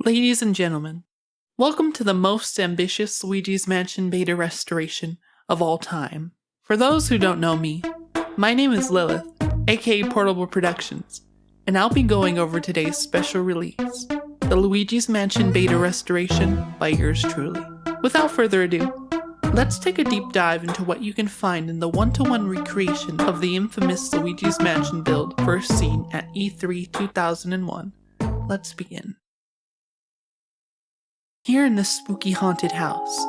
Ladies and gentlemen, welcome to the most ambitious Luigi's Mansion beta restoration of all time. For those who don't know me, my name is Lilith, aka Portable Productions, and I'll be going over today's special release, the Luigi's Mansion beta restoration by yours truly. Without further ado, let's take a deep dive into what you can find in the one-to-one recreation of the infamous Luigi's Mansion build first seen at E3 2001. Let's begin. Here in this spooky haunted house,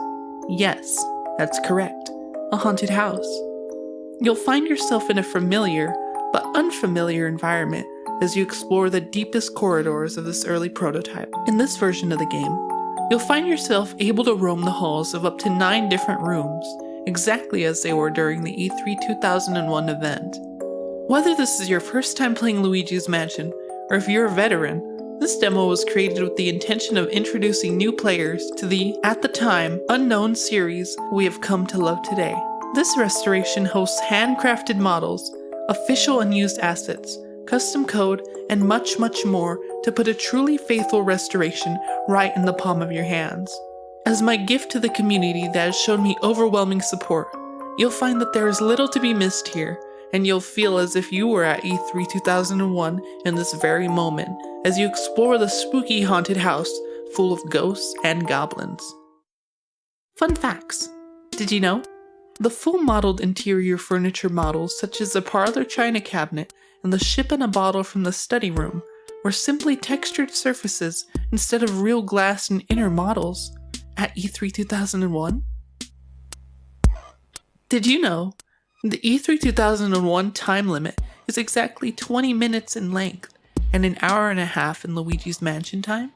yes, that's correct, a haunted house, you'll find yourself in a familiar but unfamiliar environment as you explore the deepest corridors of this early prototype. In this version of the game, you'll find yourself able to roam the halls of up to 9 different rooms, exactly as they were during the E3 2001 event. Whether this is your first time playing Luigi's Mansion, or if you're a veteran, this demo was created with the intention of introducing new players to the, at the time, unknown series we have come to love today. This restoration hosts handcrafted models, official unused assets, custom code, and much more to put a truly faithful restoration right in the palm of your hands. As my gift to the community that has shown me overwhelming support, you'll find that there is little to be missed here, and you'll feel as if you were at E3 2001 in this very moment as you explore the spooky haunted house full of ghosts and goblins. Fun facts. Did you know? The full modeled interior furniture models such as the parlor china cabinet and the ship in a bottle from the study room were simply textured surfaces instead of real glass and inner models at E3 2001? Did you know the E3 2001 time limit is exactly 20 minutes in length and an hour and a half in Luigi's Mansion time?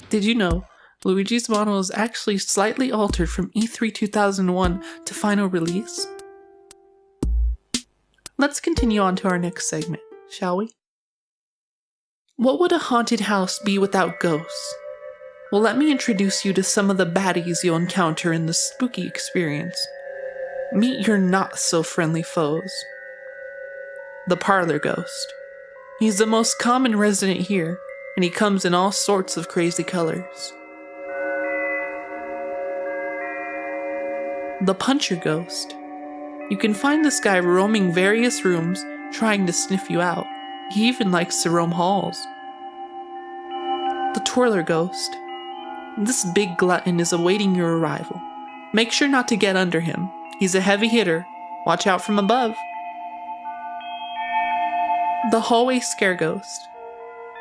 Did you know Luigi's model is actually slightly altered from E3 2001 to final release? Let's continue on to our next segment, shall we? What would a haunted house be without ghosts? Well, let me introduce you to some of the baddies you'll encounter in this spooky experience. Meet your not-so-friendly foes. The Parlor Ghost. He's the most common resident here, and he comes in all sorts of crazy colors. The Puncher Ghost. You can find this guy roaming various rooms, trying to sniff you out. He even likes to roam halls. The Twirler Ghost. This big glutton is awaiting your arrival. Make sure not to get under him. He's a heavy hitter. Watch out from above. The Hallway Scare Ghost.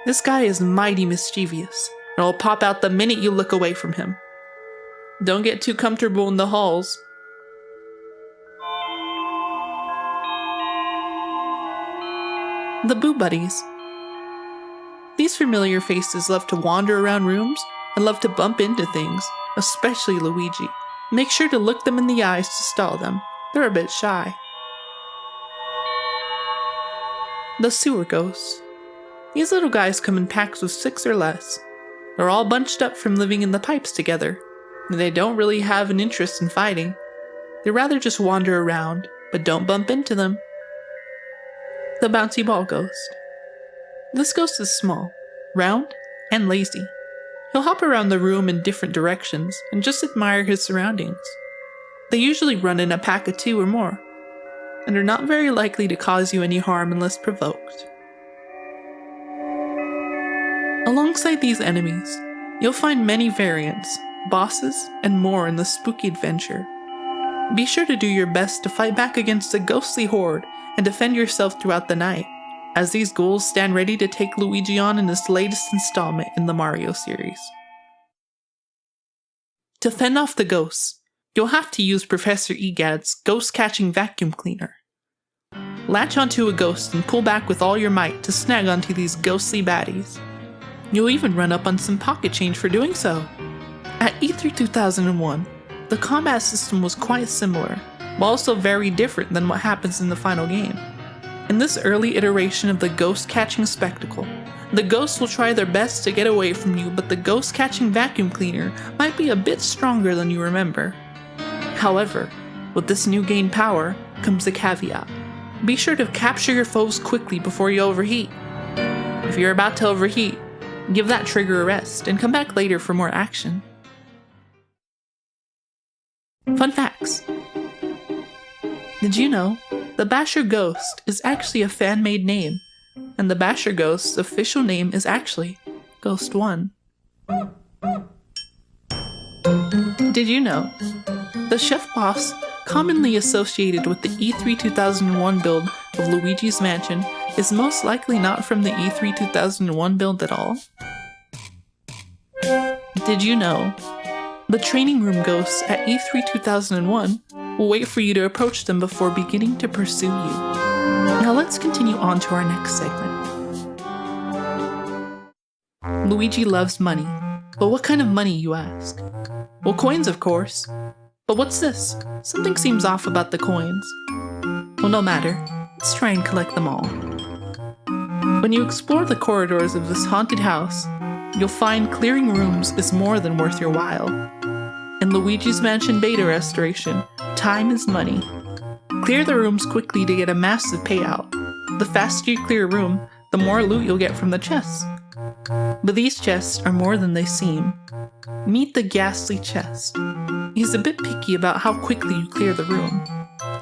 This guy is mighty mischievous and will pop out the minute you look away from him. Don't get too comfortable in the halls. The Boo Buddies. These familiar faces love to wander around rooms and love to bump into things, especially Luigi. Make sure to look them in the eyes to stall them. They're a bit shy. The Sewer Ghosts. These little guys come in packs of 6 or less. They're all bunched up from living in the pipes together, and they don't really have an interest in fighting. They rather just wander around, but don't bump into them. The Bouncy Ball Ghost. This ghost is small, round, and lazy. He'll hop around the room in different directions and just admire his surroundings. They usually run in a pack of 2 or more, and are not very likely to cause you any harm unless provoked. Alongside these enemies, you'll find many variants, bosses, and more in the spooky adventure. Be sure to do your best to fight back against the ghostly horde and defend yourself throughout the night, as these ghouls stand ready to take Luigi on in this latest installment in the Mario series. To fend off the ghosts, you'll have to use Professor Egad's ghost-catching vacuum cleaner. Latch onto a ghost and pull back with all your might to snag onto these ghostly baddies. You'll even run up on some pocket change for doing so. At E3 2001, the combat system was quite similar, but also very different than what happens in the final game. In this early iteration of the ghost-catching spectacle, the ghosts will try their best to get away from you, but the ghost-catching vacuum cleaner might be a bit stronger than you remember. However, with this new gain power comes a caveat. Be sure to capture your foes quickly before you overheat. If you're about to overheat, Give that trigger a rest and come back later for more action. Fun facts. Did you know the Basher Ghost is actually a fan-made name, and the Basher Ghost's official name is actually Ghost 1. Did you know the chef boss commonly associated with the E3 2001 build of Luigi's Mansion is most likely not from the E3 2001 build at all? Did you know the training room ghosts at E3 2001 will wait for you to approach them before beginning to pursue you? Now let's continue on to our next segment. Luigi loves money. But what kind of money, you ask? Well, coins, of course. But what's this? Something seems off about the coins. Well, no matter. Let's try and collect them all. When you explore the corridors of this haunted house, you'll find clearing rooms is more than worth your while. In Luigi's Mansion Beta Restoration, time is money. Clear the rooms quickly to get a massive payout. The faster you clear a room, the more loot you'll get from the chests. But these chests are more than they seem. Meet the ghastly chest. He's a bit picky about how quickly you clear the room,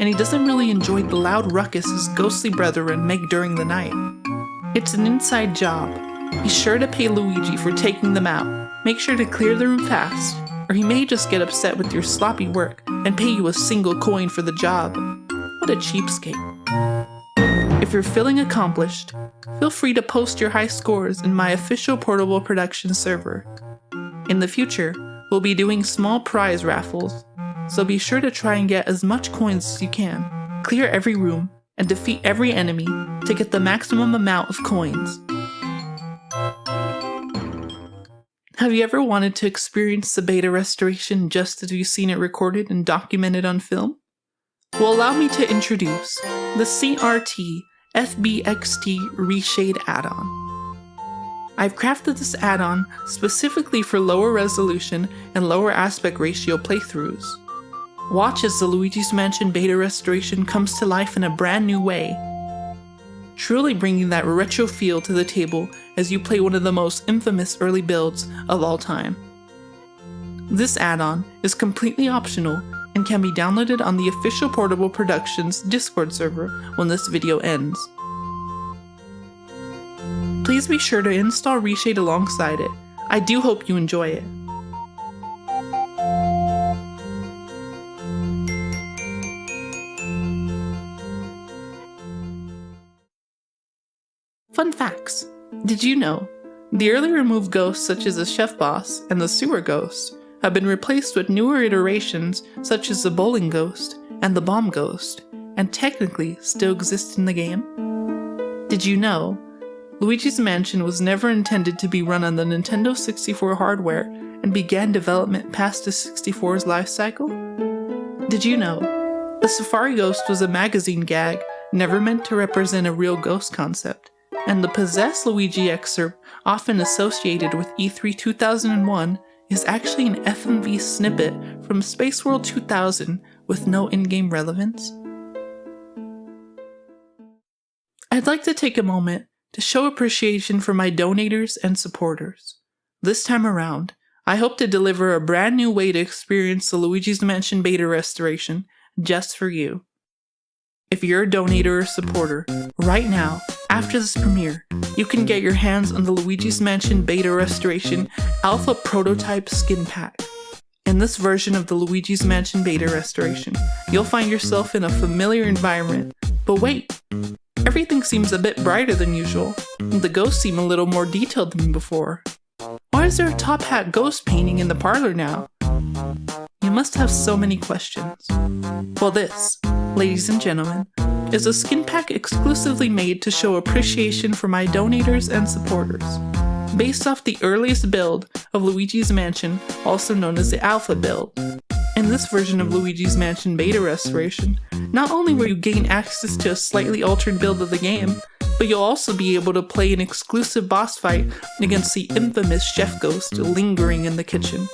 and he doesn't really enjoy the loud ruckus his ghostly brethren make during the night. It's an inside job. Be sure to pay Luigi for taking them out. Make sure to clear the room fast, or he may just get upset with your sloppy work and pay you a single coin for the job. What a cheapskate. If you're feeling accomplished, feel free to post your high scores in my official portable production server. In the future, we'll be doing small prize raffles, so be sure to try and get as much coins as you can. Clear every room and defeat every enemy to get the maximum amount of coins. Have you ever wanted to experience the beta restoration just as you've seen it recorded and documented on film? Well, allow me to introduce the CRT FBXT Reshade add-on. I've crafted this add-on specifically for lower resolution and lower aspect ratio playthroughs. Watch as the Luigi's Mansion beta restoration comes to life in a brand new way, truly bringing that retro feel to the table as you play one of the most infamous early builds of all time. This add-on is completely optional and can be downloaded on the official Portable Productions Discord server when this video ends. Please be sure to install Reshade alongside it. I do hope you enjoy it. Fun facts. Did you know the early removed ghosts such as the Chef Boss and the Sewer Ghost have been replaced with newer iterations such as the Bowling Ghost and the Bomb Ghost, and technically still exist in the game? Did you know Luigi's Mansion was never intended to be run on the Nintendo 64 hardware and began development past the 64's life cycle? Did you know the Safari Ghost was a magazine gag never meant to represent a real ghost concept, and the Possess Luigi excerpt often associated with E3 2001 is actually an FMV snippet from Space World 2000 with no in-game relevance? I'd like to take a moment to show appreciation for my donators and supporters. This time around, I hope to deliver a brand new way to experience the Luigi's Mansion beta restoration just for you. If you're a donator or supporter, right now, after this premiere, you can get your hands on the Luigi's Mansion beta restoration alpha prototype skin pack. In this version of the Luigi's Mansion beta restoration, you'll find yourself in a familiar environment. But wait! Everything seems a bit brighter than usual. The ghosts seem a little more detailed than before. Why is there a top hat ghost painting in the parlor now? You must have so many questions. Well, this, ladies and gentlemen, is a skin pack exclusively made to show appreciation for my donators and supporters. Based off the earliest build of Luigi's Mansion, also known as the Alpha build. In this version of Luigi's Mansion beta restoration, not only will you gain access to a slightly altered build of the game, but you'll also be able to play an exclusive boss fight against the infamous Chef Ghost lingering in the kitchen.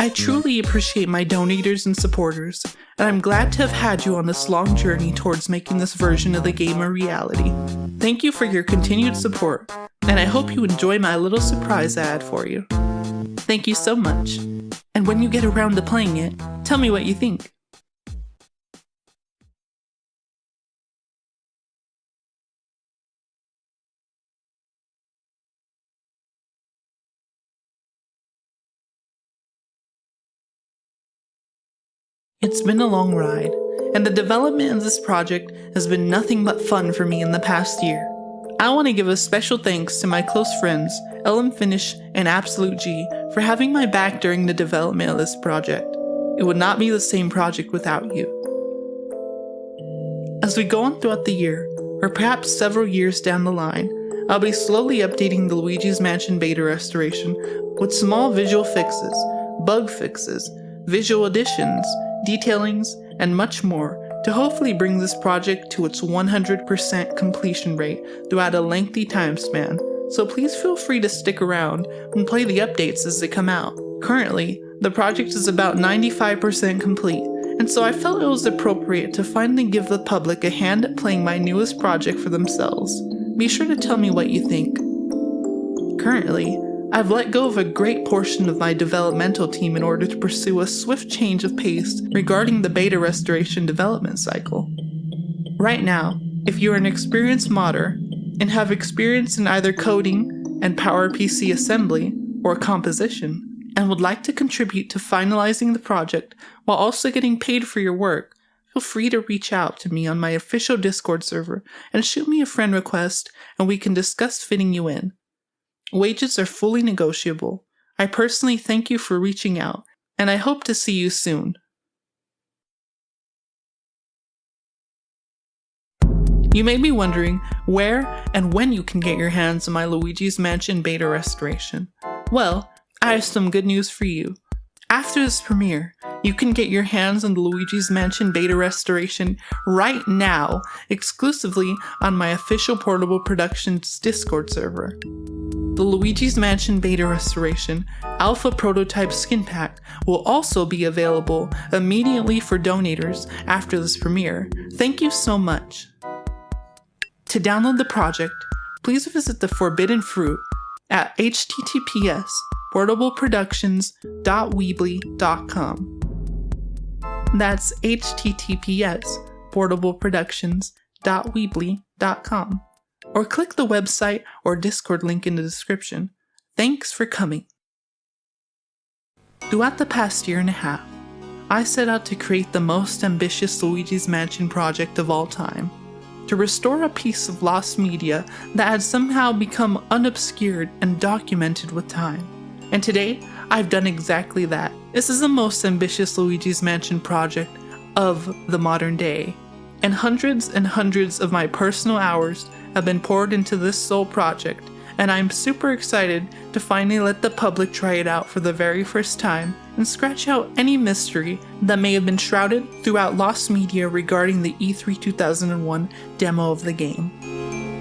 I truly appreciate my donators and supporters, and I'm glad to have had you on this long journey towards making this version of the game a reality. Thank you for your continued support, and I hope you enjoy my little surprise ad for you. Thank you so much, and when you get around to playing it, tell me what you think. It's been a long ride, and the development of this project has been nothing but fun for me in the past year. I want to give a special thanks to my close friends, Ellen Finish and Absolute G, for having my back during the development of this project. It would not be the same project without you. As we go on throughout the year, or perhaps several years down the line, I'll be slowly updating the Luigi's Mansion beta restoration with small visual fixes, bug fixes, visual additions, detailings, and much more to hopefully bring this project to its 100% completion rate throughout a lengthy time span, so please feel free to stick around and play the updates as they come out. Currently, the project is about 95% complete, and so I felt it was appropriate to finally give the public a hand at playing my newest project for themselves. Be sure to tell me what you think. Currently, I've let go of a great portion of my developmental team in order to pursue a swift change of pace regarding the beta restoration development cycle. Right now, if you're an experienced modder and have experience in either coding and PowerPC assembly or composition, and would like to contribute to finalizing the project while also getting paid for your work, feel free to reach out to me on my official Discord server and shoot me a friend request and we can discuss fitting you in. Wages are fully negotiable. I personally thank you for reaching out, and I hope to see you soon. You may be wondering where and when you can get your hands on my Luigi's Mansion beta restoration. Well, I have some good news for you. After this premiere, you can get your hands on the Luigi's Mansion beta restoration right now, exclusively on my official Portable Productions Discord server. The Luigi's Mansion beta restoration alpha prototype skin pack will also be available immediately for donators after this premiere. Thank you so much. To download the project, please visit the Forbidden Fruit at https://portableproductions.weebly.com. That's https://portableproductions.weebly.com. Or click the website or Discord link in the description. Thanks for coming. Throughout the past year and a half, I set out to create the most ambitious Luigi's Mansion project of all time, to restore a piece of lost media that had somehow become unobscured and documented with time. And today, I've done exactly that. This is the most ambitious Luigi's Mansion project of the modern day, and hundreds of my personal hours have been poured into this sole project, and I'm super excited to finally let the public try it out for the very first time and scratch out any mystery that may have been shrouded throughout lost media regarding the E3 2001 demo of the game.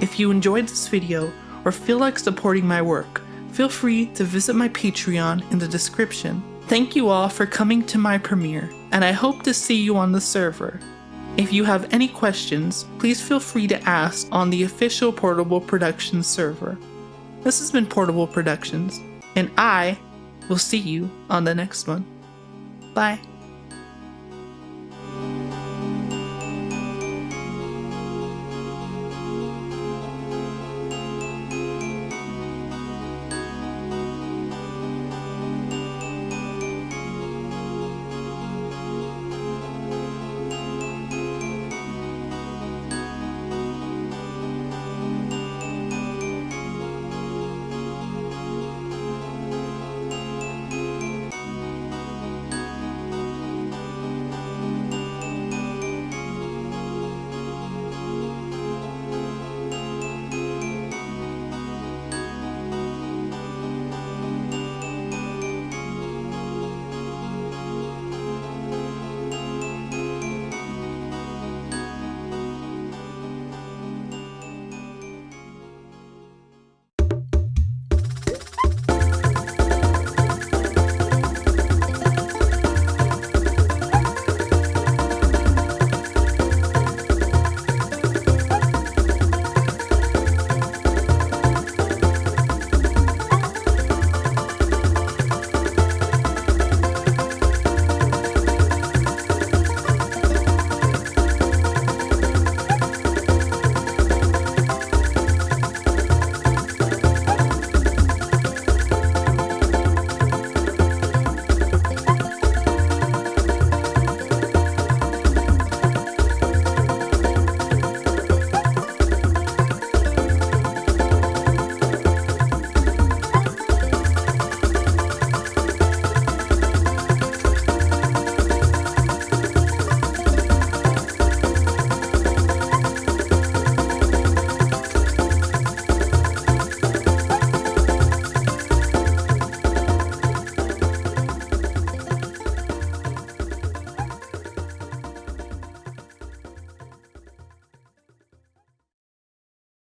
If you enjoyed this video or feel like supporting my work, feel free to visit my Patreon in the description. Thank you all for coming to my premiere, and I hope to see you on the server. If you have any questions, please feel free to ask on the official Portable Productions server. This has been Portable Productions, and I will see you on the next one. Bye.